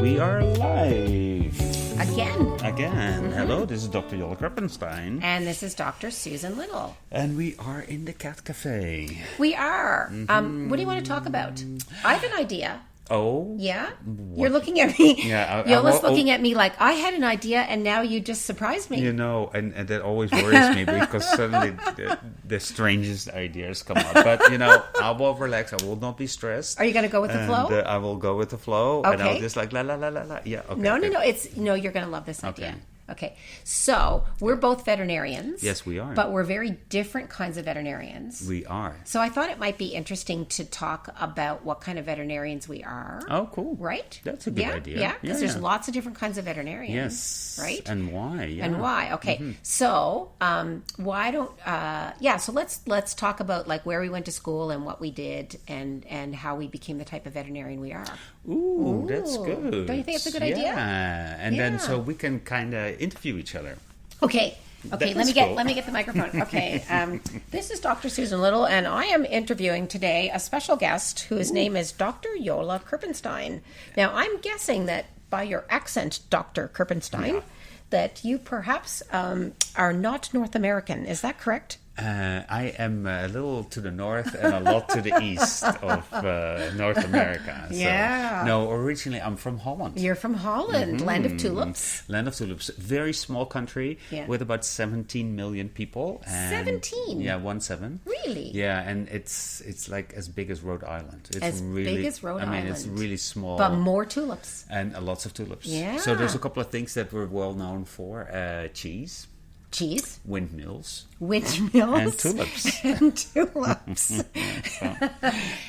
We are live. Again. Hello, this is Dr. Jolle Kirpensteijn. And this is Dr. Susan Little. And we are in the Cat Café. We are. What do you want to talk about? I have an idea. Oh? Yeah? What? You're looking at me. Yeah. Yola's looking at me like, I had an idea and now you just surprised me. You know, and that always worries me because suddenly the strangest ideas come up. But, you know, I will relax. I will not be stressed. Are you going to go with the flow? I will go with the flow. Okay. And I'll just like, la, la, la, la, la. Yeah, okay. No. You're going to love this idea. Okay. Okay, so we're both veterinarians. Yes, we are. But we're very different kinds of veterinarians. We are. So I thought it might be interesting to talk about what kind of veterinarians we are. Oh, cool. Right? That's a good idea. Yeah, because there's lots of different kinds of veterinarians. Yes. Right? And why? Yeah. And why? Okay. So why don't? So let's talk about like where we went to school and what we did and how we became the type of veterinarian we are. Ooh, that's good. Don't you think it's a good idea? Yeah, and then so we can kind of interview each other. Okay. Let me get the microphone. Okay. This is Dr. Susan Little, and I am interviewing today a special guest whose name is Dr. Jolle Kirpensteijn. Now, I'm guessing that by your accent, Dr. Kirpensteijn, that you perhaps are not North American. Is that correct? I am a little to the north and a lot to the east of North America. So, Yeah. No, originally I'm from Holland. You're from Holland, land of tulips. Land of tulips. Very small country Yeah. with about 17 million people. And 17? Yeah, 17. Really? Yeah, and it's like as big as Rhode Island. It's As really, big as Rhode I mean, Island. it's really small. But more tulips. And lots of tulips. Yeah. So there's a couple of things that we're well known for. Cheese. Cheese. Windmills. Windmills. And tulips. And tulips.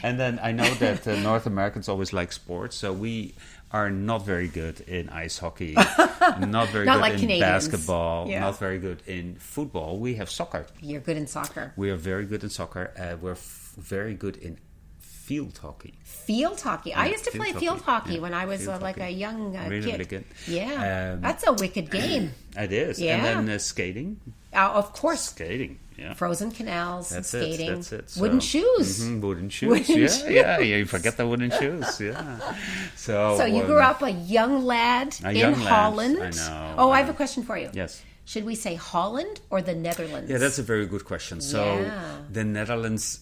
And then I know that North Americans always like sports, so we are not very good in ice hockey, not very Not good like in Canadians. basketball, Yeah. not very good in football. We have soccer. You're good in soccer. We are very good in soccer. We're very good in field hockey. Field hockey. I used to play field hockey when I was field like hockey. a young Really, kid. really good. Yeah, that's a wicked game. It is. Yeah. And then skating. Of course, Skating, yeah. Frozen canals, skating, That's it. wooden shoes. Wooden shoes. Wooden shoes. Yeah. You forget the wooden shoes. Yeah. So you grew up a young lad in Holland. I know. Oh, I have a question for you. Yes. Should we say Holland or the Netherlands? Yeah, that's a very good question. So Yeah. the Netherlands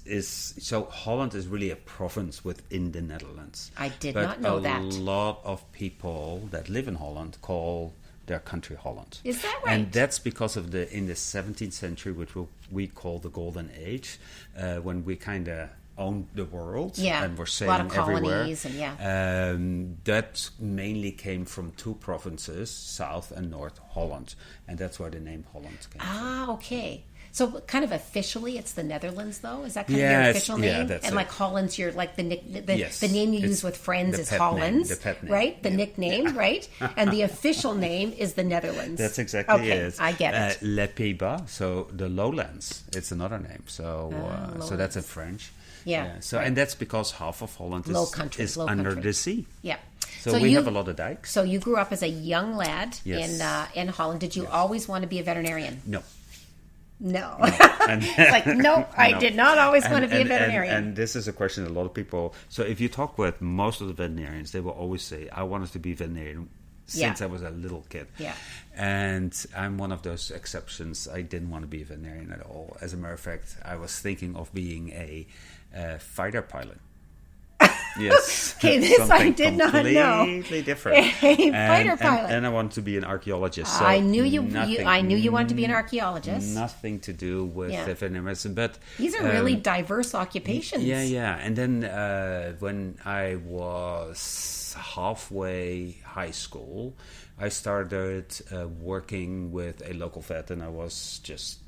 Holland is really a province within the Netherlands. I did not know that. A lot of people that live in Holland call their country Holland. Is that right? And that's because of in the 17th century, which we call the Golden Age, when we kind of owned the world and were sailing a lot of colonies everywhere. That mainly came from two provinces, South and North Holland, and that's where the name Holland came from. Ah, okay. So kind of officially, it's the Netherlands, though? Is that kind of Yeah, your it's- official yeah, name? that's and it. like Holland's your, like the Yes. the name you It's use with friends the is pet name, Holland's, the pet name. right? The Yeah. nickname, right? And the official name is the Netherlands. That's exactly okay, it. I get it. Les Pays-Bas, so the lowlands. It's another name. So so that's in French. Yeah, So and that's because half of Holland Low country, is low under country. the sea. Yeah. So we have a lot of dikes. So you grew up as a young lad Yes. in Holland. Did you always want to be a veterinarian? No. No. And It's like, no, I did not always want to be a veterinarian. And this is a question a lot of people. So if you talk with most of the veterinarians, they will always say, "I wanted to be a veterinarian since I was a little kid." Yeah. And I'm one of those exceptions. I didn't want to be a veterinarian at all. As a matter of fact, I was thinking of being a fighter pilot. Yes. Okay, this I Something did not know. completely different. A fighter pilot. And I want to be an archaeologist. So I knew you wanted to be an archaeologist. Nothing to do with veterinary medicine, but These are really diverse occupations. yeah. And then when I was halfway high school, I started working with a local vet, and I was just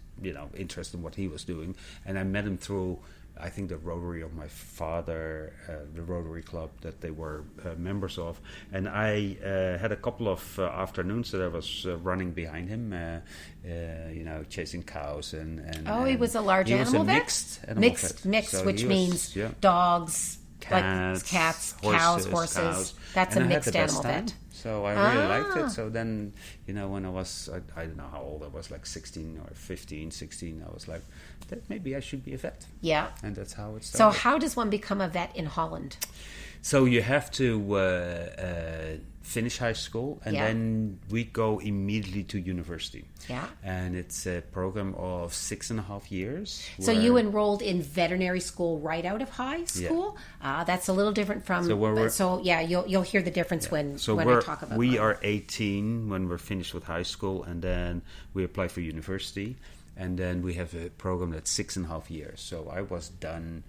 interested in what he was doing, and I met him through, I think, the Rotary of my father, the Rotary Club that they were members of. And I had a couple of afternoons that I was running behind him, chasing cows. And he was a large he animal was a vet? mixed animal vet. Mixed, So which he was, means yeah, dogs, cats, cows, horses. That's And a I had mixed the best animal time. vet. So I really liked it. So then, when I was, I don't know how old I was, like 16 or 15, 16, I was like, maybe I should be a vet. Yeah. And that's how it started. So how does one become a vet in Holland? So you have to finish high school, and then we go immediately to university. Yeah. And it's a program of 6.5 years. So you enrolled in veterinary school right out of high school? Yeah. That's a little different from... you'll hear the difference when I talk about we are 18 when we're finished with high school, and then we apply for university, and then we have a program that's 6.5 years. So I was done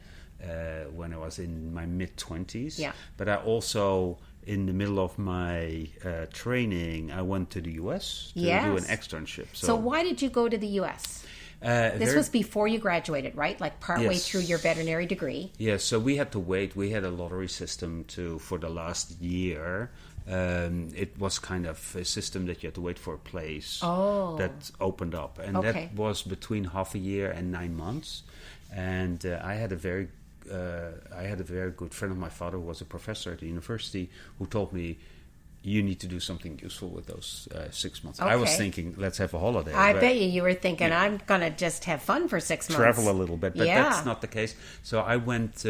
when I was in my mid-20s. Yeah. But I also... in the middle of my training, I went to the U.S. to do an externship. So why did you go to the U.S.? This was before you graduated, right? Like partway through your veterinary degree. Yeah, so we had to wait. We had a lottery system for the last year. It was kind of a system that you had to wait for a place that opened up. And that was between half a year and 9 months. And I had a very good friend of my father who was a professor at the university who told me, you need to do something useful with those 6 months. I was thinking, let's have a holiday. I bet you were thinking, I'm going to just have fun for 6 months. Travel a little bit, but that's not the case. So I went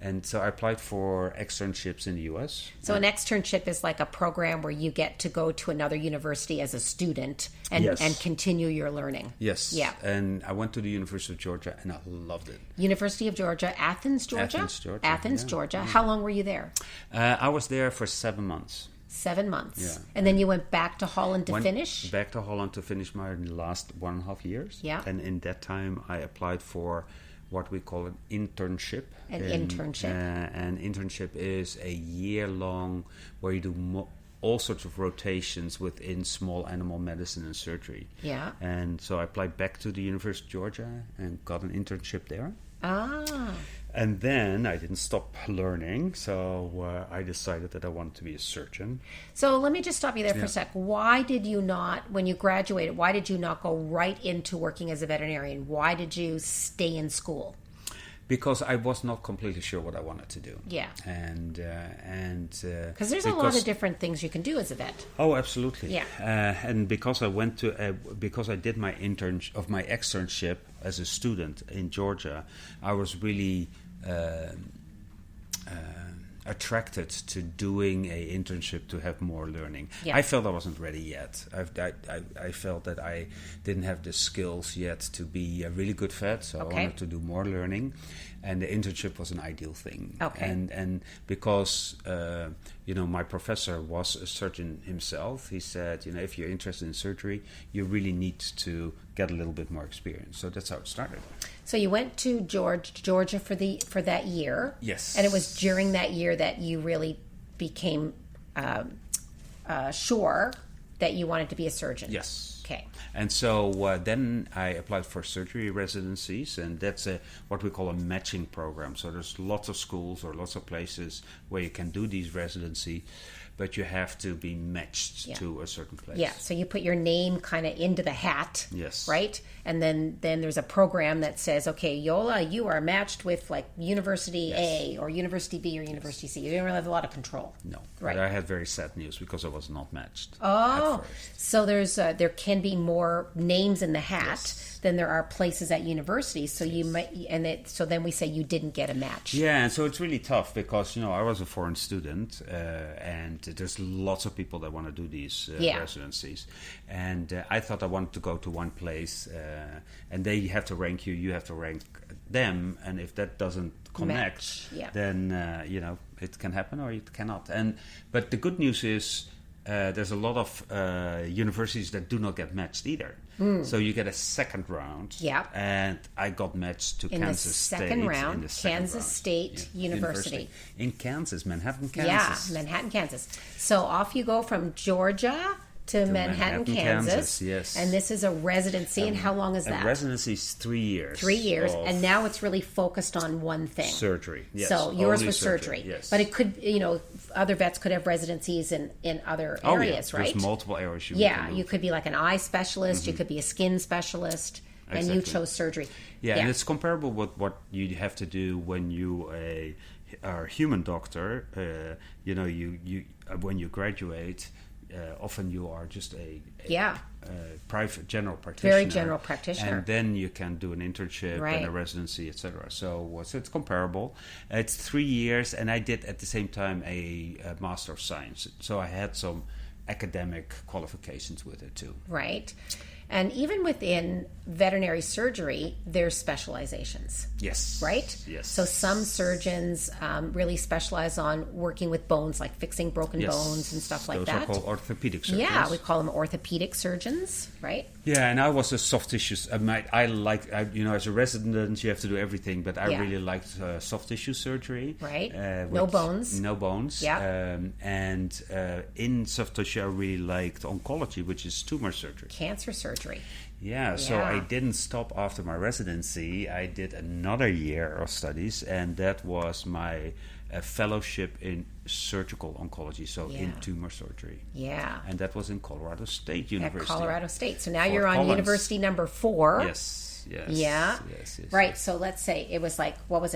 and so I applied for externships in the U.S. So an externship is like a program where you get to go to another university as a student and continue your learning. Yes. Yeah. And I went to the University of Georgia and I loved it. University of Georgia, Athens, Georgia? Athens, Georgia. How long were you there? I was there for 7 months. 7 months. Yeah. And then you went back to Holland to finish? Back to Holland to finish my last 1.5 years. Yeah. And in that time I applied for what we call an internship. An internship is a year-long where you do all sorts of rotations within small animal medicine and surgery. Yeah. And so I applied back to the University of Georgia and got an internship there. Ah. And then I didn't stop learning, so I decided that I wanted to be a surgeon. So let me just stop you there for a sec. Why did you not, when you graduated, why did you not go right into working as a veterinarian? Why did you stay in school? Because I was not completely sure what I wanted to do. Yeah. And because there's a lot of different things you can do as a vet. Oh, absolutely. Yeah. And because I went to because I did my externship as a student in Georgia, I was really attracted to doing a internship to have more learning. Yeah. I felt I wasn't ready yet. I felt that I didn't have the skills yet to be a really good vet, so I wanted to do more learning. And the internship was an ideal thing. Okay. And because my professor was a surgeon himself, he said, if you're interested in surgery, you really need to get a little bit more experience. So that's how it started. So you went to Georgia for that year. Yes. And it was during that year that you really became sure that you wanted to be a surgeon. Yes. Okay. And so then I applied for surgery residencies, and that's what we call a matching program. So there's lots of schools or lots of places where you can do these residency, but you have to be matched to a certain place. Yeah, so you put your name kind of into the hat, yes, right? And then there's a program that says, okay, Jolle, you are matched with like University A or University B or University C. You don't really have a lot of control. No, right. But I had very sad news because I was not matched. Oh, so there can be more names in the hat than there are places at universities. So you might, so then we say you didn't get a match. Yeah, and so it's really tough because I was a foreign student, and there's lots of people that want to do these residencies, and I thought I wanted to go to one place, and they have to rank you. You have to rank them, and if that doesn't connect, then it can happen or it cannot. But the good news is, there's a lot of universities that do not get matched either. So you get a second round. Yeah. And I got matched to Kansas State. In the second round, State University. In Kansas, Manhattan, Kansas. Yeah, Manhattan, Kansas. So off you go from Georgia to Manhattan, Kansas. Yes. And this is a residency. And how long is that? A residency is 3 years. 3 years. And now it's really focused on one thing. Surgery. Yes. So yours was surgery. Yes. But it could, other vets could have residencies in other areas, right? There's multiple areas. You could be like an eye specialist. You could be a skin specialist. And you chose surgery. Yeah, and it's comparable with what you have to do when you are a human doctor. You when you graduate, often you are just private general practitioner. Very general practitioner. And then you can do an internship and a residency, etc. So it's comparable. It's 3 years, and I did at the same time a Master of Science. So I had some academic qualifications with it too. Right. And even within veterinary surgery, there's specializations. Yes. Right? Yes. So some surgeons really specialize on working with bones, like fixing broken bones and stuff like that. Those are called orthopedic surgeons. Yeah, we call them orthopedic surgeons, right? Yeah, and I was a soft tissue. As a resident, you have to do everything, but I really liked soft tissue surgery. Right. No bones. No bones. Yeah. And in soft tissue, I really liked oncology, which is tumor surgery. Cancer surgery. Yeah, so I didn't stop after my residency. I did another year of studies, and that was my fellowship in surgical oncology, so in tumor surgery. Yeah. And that was in Colorado State University. At Colorado State. So now you're on university number 4. Yes. Yeah. Right. So let's say it was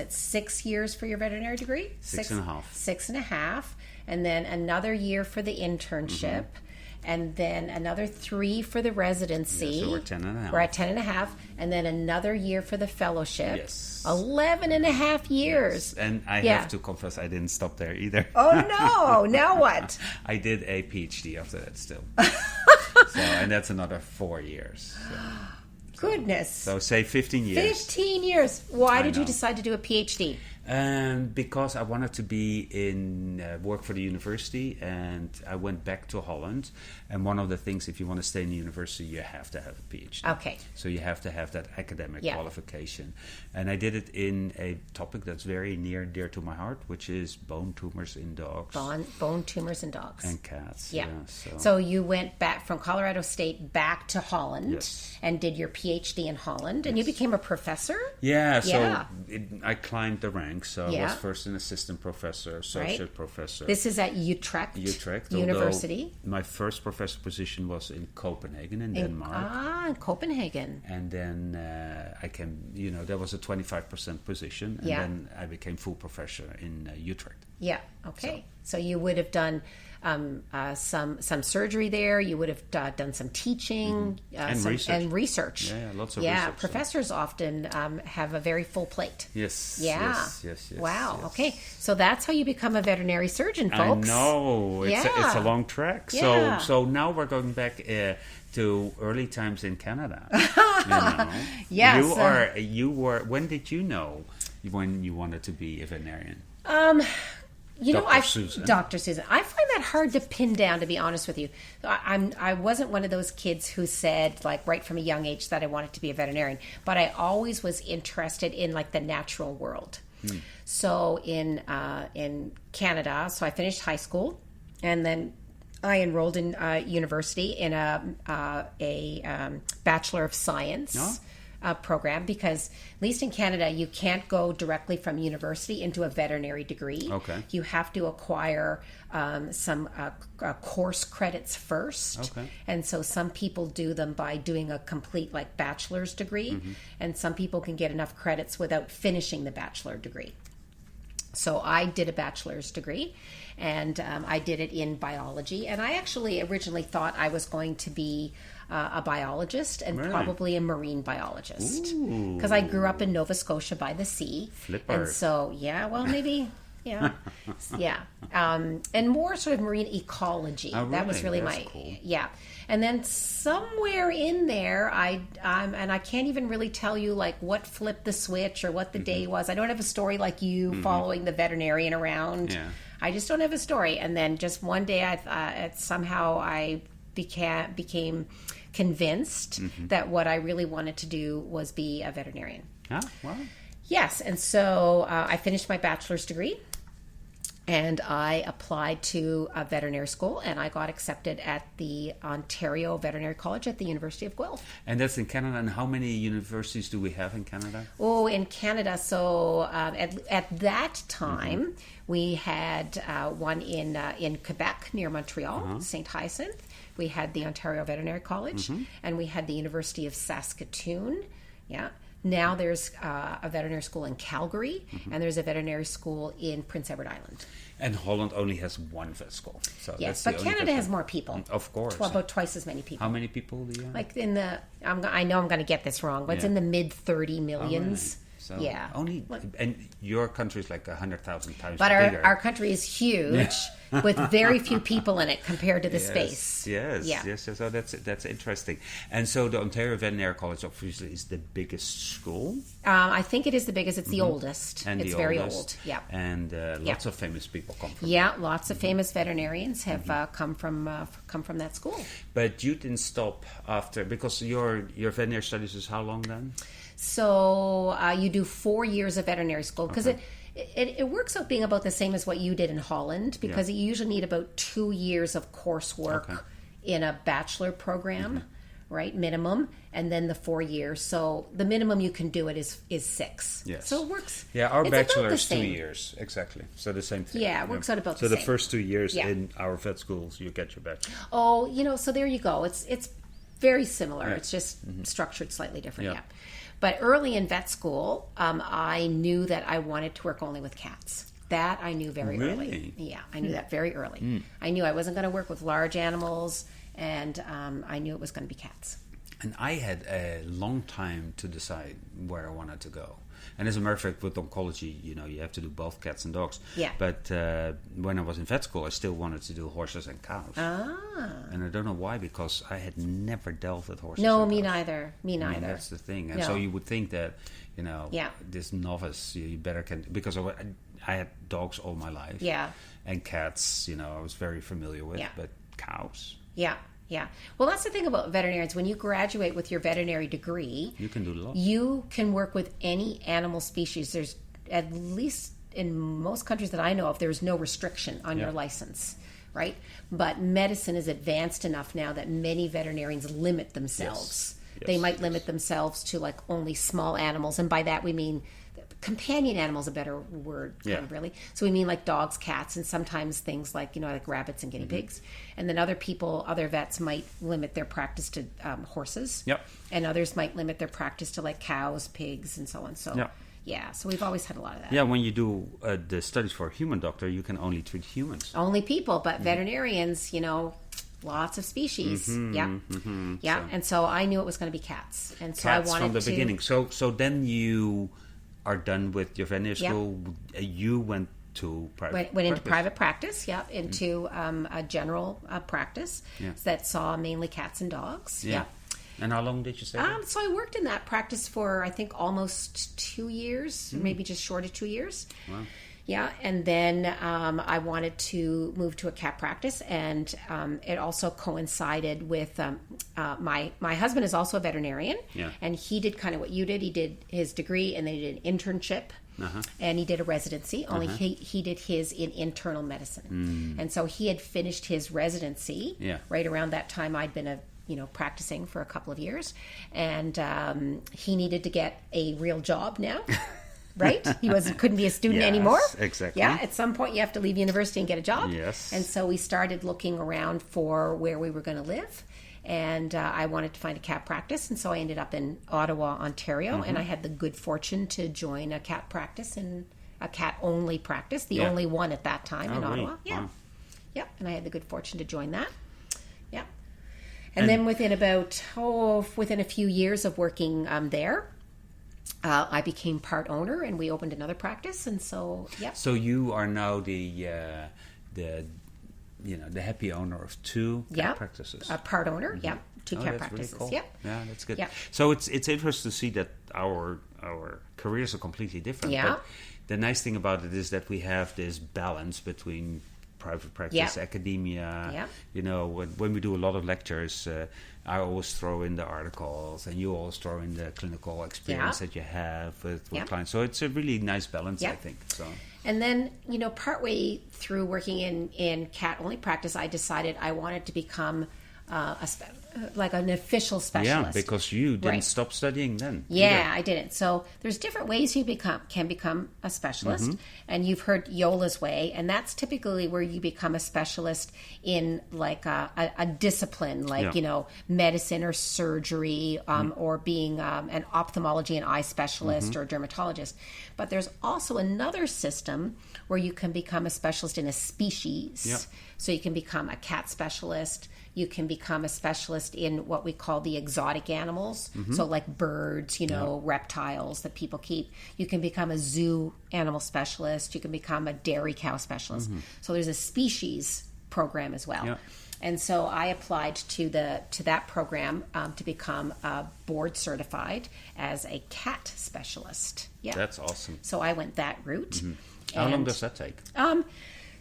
6 years for your veterinary degree? 6.5. 6.5. And then another year for the internship. Mm-hmm. And then another 3 for the residency. Yeah, so we're 10.5. We're at 10.5. And then another year for the fellowship. Yes. 11.5 years. Yes. And I have to confess, I didn't stop there either. Oh, no. Now what? I did a PhD after that still. And that's another 4 years. Goodness. So say 15 years. 15 years. Why did you decide to do a PhD? Because I wanted to be in work for the university, and I went back to Holland. And one of the things, if you want to stay in the university, you have to have a PhD. Okay. So you have to have that academic qualification. And I did it in a topic that's very near and dear to my heart, which is bone tumors in dogs. Bone tumors in dogs. And cats. Yeah. So you went back from Colorado State back to Holland and did your PhD in Holland, and you became a professor? Yeah. So I climbed the ranks. So I was first an assistant professor, associate professor. This is at Utrecht University. My first professor position was in Copenhagen in Denmark. In Copenhagen. And then that was a 25% position. And then I became full professor in Utrecht. Yeah, okay. So you would have done some surgery there. You would have done some teaching and research. Yeah, lots of research. Yeah, professors often have a very full plate. Yes. Yeah. Yes. Wow. Yes. Okay. So that's how you become a veterinary surgeon, folks. I know. It's a long track. Yeah. So now we're going back to early times in Canada. Yes. You were. When did you know when you wanted to be a veterinarian? Dr. Susan. I find that hard to pin down, to be honest with you. I wasn't one of those kids who said, right from a young age, that I wanted to be a veterinarian. But I always was interested in, the natural world. So in Canada, so I finished high school, and then I enrolled in university in a Bachelor of Science program, because at least in Canada you can't go directly from university into a veterinary degree. Okay. You have to acquire some course credits first. Okay. And so some people do them by doing a complete bachelor's degree, and some people can get enough credits without finishing the bachelor degree. So I did a bachelor's degree, and I did it in biology. And I actually originally thought I was going to be a biologist and probably a marine biologist, because I grew up in Nova Scotia by the sea. Flipper. And so, maybe... Yeah. And more sort of marine ecology. Oh, really? That was really That's cool. Yeah. And then somewhere in there, and I can't even really tell you what flipped the switch or what the day was. I don't have a story like you following the veterinarian around. Yeah. I just don't have a story. And then just one day, somehow I became convinced that what I really wanted to do was be a veterinarian. Ah, wow. Yes, and so I finished my bachelor's degree, and I applied to a veterinary school, and I got accepted at the Ontario Veterinary College at the University of Guelph. And that's in Canada. And how many universities do we have in Canada? Oh, in Canada, so at that time, we had one in Quebec near Montreal, St. Hyacinthe. We had the Ontario Veterinary College, and we had the University of Saskatoon. Yeah. Now there's a veterinary school in Calgary, and there's a veterinary school in Prince Edward Island. And Holland only has one vet school. So Yes, that's but the only Canada vet has school. more people. Of course. About twice as many people. How many people do you have? Like I know I'm going to get this wrong, but it's in the mid 30 millions. Right. So and your country is like 100,000 times but bigger. our country is huge with very few people in it compared to the space. Yes. So that's interesting. And so the Ontario Veterinary College obviously is the biggest school. I think it is the biggest. It's the oldest. And it's the very oldest. old. Yeah. And lots of famous people come from. Yeah, lots of famous veterinarians have come from that school. But you didn't stop after, because your veterinary studies is how long then? So you do 4 years of veterinary school, because it works out being about the same as what you did in Holland, because you usually need about 2 years of coursework in a bachelor program, right, minimum, and then the 4 years. So the minimum you can do it is 6. Yes. So it works. Yeah, our bachelor is 2 years, exactly. So the same thing. Yeah, it works out about the same. So the first 2 years in our vet schools, you get your bachelor. Oh, so there you go. It's very similar. It's just structured slightly different, yeah. But early in vet school, I knew that I wanted to work only with cats. That I knew very early. Yeah, I knew that very early. I knew I wasn't going to work with large animals, and I knew it was going to be cats. And I had a long time to decide where I wanted to go. And as a matter of fact, with oncology, you have to do both cats and dogs. Yeah. But when I was in vet school, I still wanted to do horses and cows. Ah. And I don't know why, because I had never dealt with horses. No, and me cows. neither. Me neither. That's the thing. And so you would think that, this novice, you better can, because I had dogs all my life. Yeah. And cats, I was very familiar with. Yeah. But cows. Yeah. Yeah. Well, that's the thing about veterinarians. When you graduate with your veterinary degree, you can do a lot. You can work with any animal species. There's, at least in most countries that I know of, there's no restriction on your license, right? But medicine is advanced enough now that many veterinarians limit themselves. Yes. They might limit themselves to like only small animals, and by that we mean companion animals, a better word, kind of, really. So we mean like dogs, cats, and sometimes things like like rabbits and guinea pigs. And then other vets might limit their practice to horses. Yep. And others might limit their practice to like cows, pigs, and so on. So so we've always had a lot of that. Yeah, when you do the studies for a human doctor, you can only treat humans. Only people, but veterinarians, lots of species. Yeah. And so I knew it was going to be cats, and so cats I wanted from the beginning. So then you are done with your veterinary school. You went to private. Went into private practice. Into a general practice that saw mainly cats and dogs. Yeah. And how long did you stay? So I worked in that practice for I think almost 2 years, maybe just short of 2 years. Wow. Yeah, and then I wanted to move to a cat practice, and it also coincided with my husband is also a veterinarian, and he did kind of what you did. He did his degree, and then he did an internship, and he did a residency. Only he did his in internal medicine, and so he had finished his residency right around that time. I'd been practicing for a couple of years, and he needed to get a real job now. Right? He couldn't be a student anymore. Exactly. Yeah, at some point you have to leave university and get a job. Yes. And so we started looking around for where we were going to live. And I wanted to find a cat practice. And so I ended up in Ottawa, Ontario. And I had the good fortune to join a cat practice, and a cat-only practice, the only one at that time in Ottawa. Really? Yeah. Wow. Yep. And I had the good fortune to join that. Yeah. And then within a few years of working there, I became part owner, and we opened another practice, and so So you are now the happy owner of 2 cat practices. A part owner, 2 cat that's practices. Really cool. Yeah, that's good. Yeah. So it's interesting to see that our careers are completely different. Yeah. But the nice thing about it is that we have this balance between private practice, academia. When we do a lot of lectures, I always throw in the articles, and you always throw in the clinical experience that you have with clients. So it's a really nice balance, I think. So. And then, partway through working in cat-only practice, I decided I wanted to become like an official specialist. Yeah, because you didn't stop studying then. Yeah, I didn't. So there's different ways you can become a specialist, and you've heard Jolla's way, and that's typically where you become a specialist in like a discipline, like medicine or surgery, or being an ophthalmology and eye specialist or a dermatologist. But there's also another system where you can become a specialist in a species. Yeah. So you can become a cat specialist. You can become a specialist in what we call the exotic animals. So like birds, reptiles that people keep. You can become a zoo animal specialist. You can become a dairy cow specialist. So there's a species program as well. Yeah. And so I applied to that program to become board certified as a cat specialist. Yeah, that's awesome. So I went that route. How long does that take?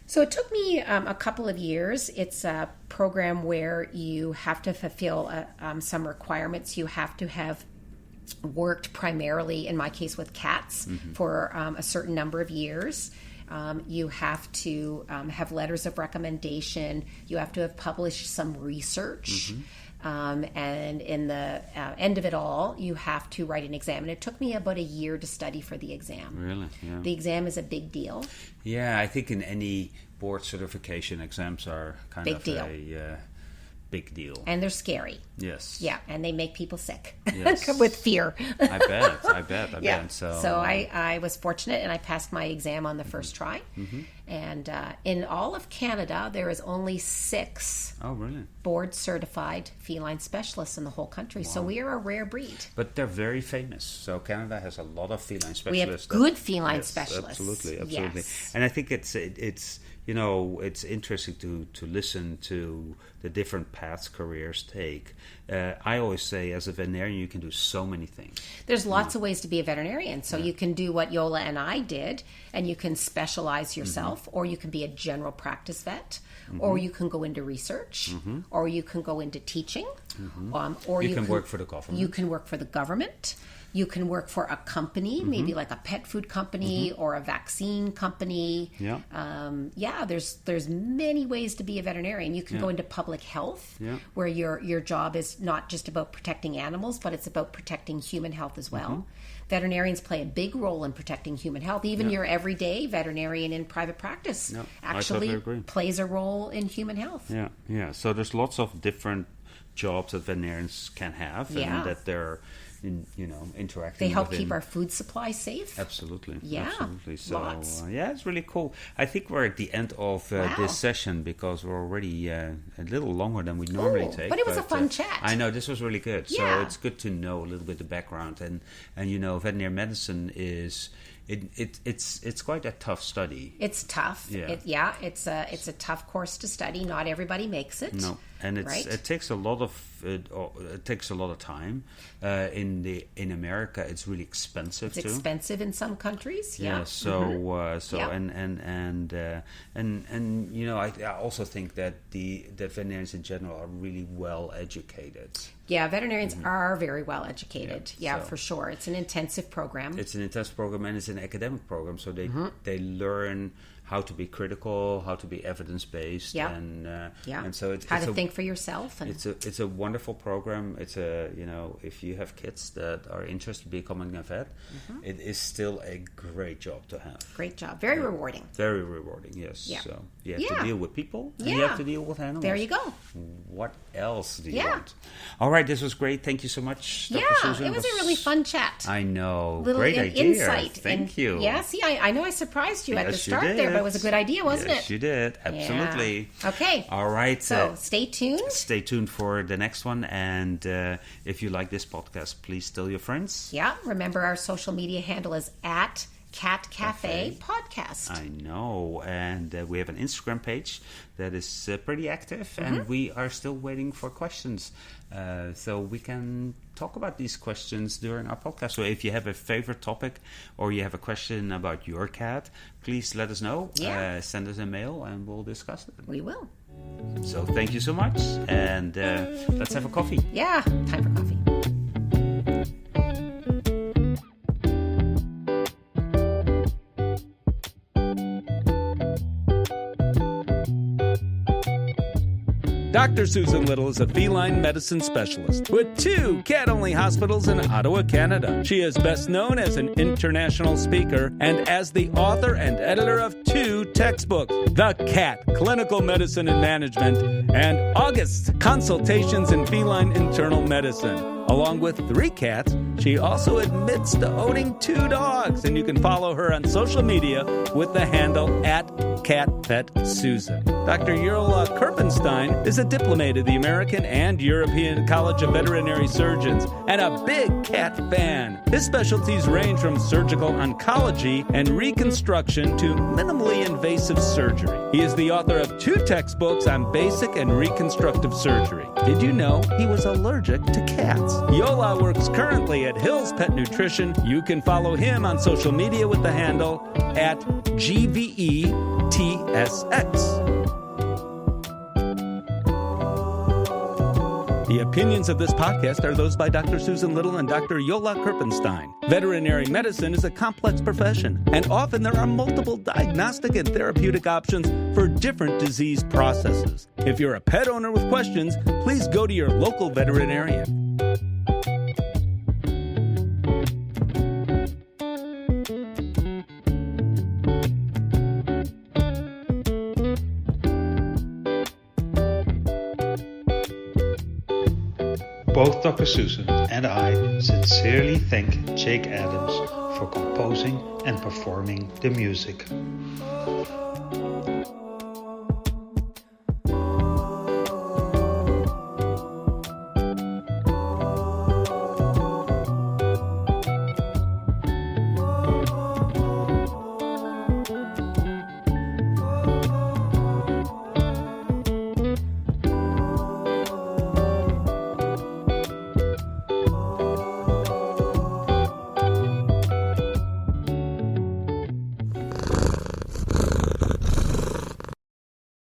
So it took me a couple of years. It's a program where you have to fulfill some requirements. You have to have worked primarily, in my case, with cats for a certain number of years. You have to have letters of recommendation. You have to have published some research. And in the end of it all, you have to write an exam. And it took me about a year to study for the exam. Really? Yeah. The exam is a big deal. Yeah, I think in any board certification, exams are kind of a big deal. And they're scary. Yes. Yeah, and they make people sick yes. with fear. I bet. So I was fortunate, and I passed my exam on the first try. And in all of Canada, there is only 6 board certified feline specialists in the whole country. Wow. So we are a rare breed. But they're very famous. So Canada has a lot of feline specialists. We have good feline specialists. Absolutely. Yes. And I think it's interesting to listen to the different paths careers take. I always say, as a veterinarian, you can do so many things. There's lots of ways to be a veterinarian. So you can do what Jolle and I did, and you can specialize yourself, or you can be a general practice vet, or you can go into research, or you can go into teaching, or you can work for the government. You can work for the government. You can work for a company, maybe like a pet food company or a vaccine company. Yeah. There's many ways to be a veterinarian. You can go into public health, where your job is not just about protecting animals, but it's about protecting human health as well. Veterinarians play a big role in protecting human health. Even your everyday veterinarian in private practice actually plays a role in human health. Yeah. So there's lots of different jobs that veterinarians can have, and that they're interacting. They help keep our food supply safe. Absolutely. Yeah. Absolutely. So lots. It's really cool. I think we're at the end of this session, because we're already a little longer than we normally take. But it was a fun chat. I know, this was really good. So it's good to know a little bit the background, and veterinary medicine is it's quite a tough study. It's tough. It's a tough course to study. Not everybody makes it. No. And it takes a lot of time. In America, it's really expensive too. It's expensive in some countries. Yeah. I also think that veterinarians in general are really well educated. Yeah, veterinarians are very well educated. For sure. It's an intensive program. It's an intensive program, and it's an academic program. So they learn how to be critical, how to be evidence-based, and so it's how to think for yourself. And it's a wonderful program. It's if you have kids that are interested in becoming a vet, it is still a great job to have. Great job, very rewarding. Very rewarding, yes. Yeah. So you have to deal with people, and you have to deal with animals. There you go. What else do you want? All right, this was great. Thank you so much, Dr. Susan. It was a really fun chat. I know. Little great idea. Insight. Thank you. Yeah, see, I know I surprised you at the start there, but it was a good idea, wasn't it? Yes, you did. Absolutely. Yeah. Okay. All right. So stay tuned. Stay tuned for the next one. And if you like this podcast, please tell your friends. Yeah. Remember, our social media handle is at Cat Café Podcast. I know. And we have an Instagram page that is pretty active. And we are still waiting for questions. So we can talk about these questions during our podcast. So if you have a favorite topic, or you have a question about your cat, please let us know. Yeah. Send us a mail and we'll discuss it. We will. So thank you so much. And let's have a coffee. Yeah, time for coffee. Dr. Susan Little is a feline medicine specialist with 2 cat-only hospitals in Ottawa, Canada. She is best known as an international speaker and as the author and editor of 2 textbooks, The Cat, Clinical Medicine and Management, and August's Consultations in Feline Internal Medicine. Along with 3 cats, she also admits to owning 2 dogs, and you can follow her on social media with the handle @CatVetSusan. Dr. Jolle Kirpensteijn is a diplomat of the American and European College of Veterinary Surgeons and a big cat fan. His specialties range from surgical oncology and reconstruction to minimally invasive surgery. He is the author of 2 textbooks on basic and reconstructive surgery. Did you know he was allergic to cats? Jolle works currently at Hill's Pet Nutrition. You can follow him on social media with the handle @GVETSX. The opinions of this podcast are those by Dr. Susan Little and Dr. Jolle Kirpensteijn. Veterinary medicine is a complex profession, and often there are multiple diagnostic and therapeutic options for different disease processes. If you're a pet owner with questions, please go to your local veterinarian. Both Dr. Susan and I sincerely thank Jake Adams for composing and performing the music.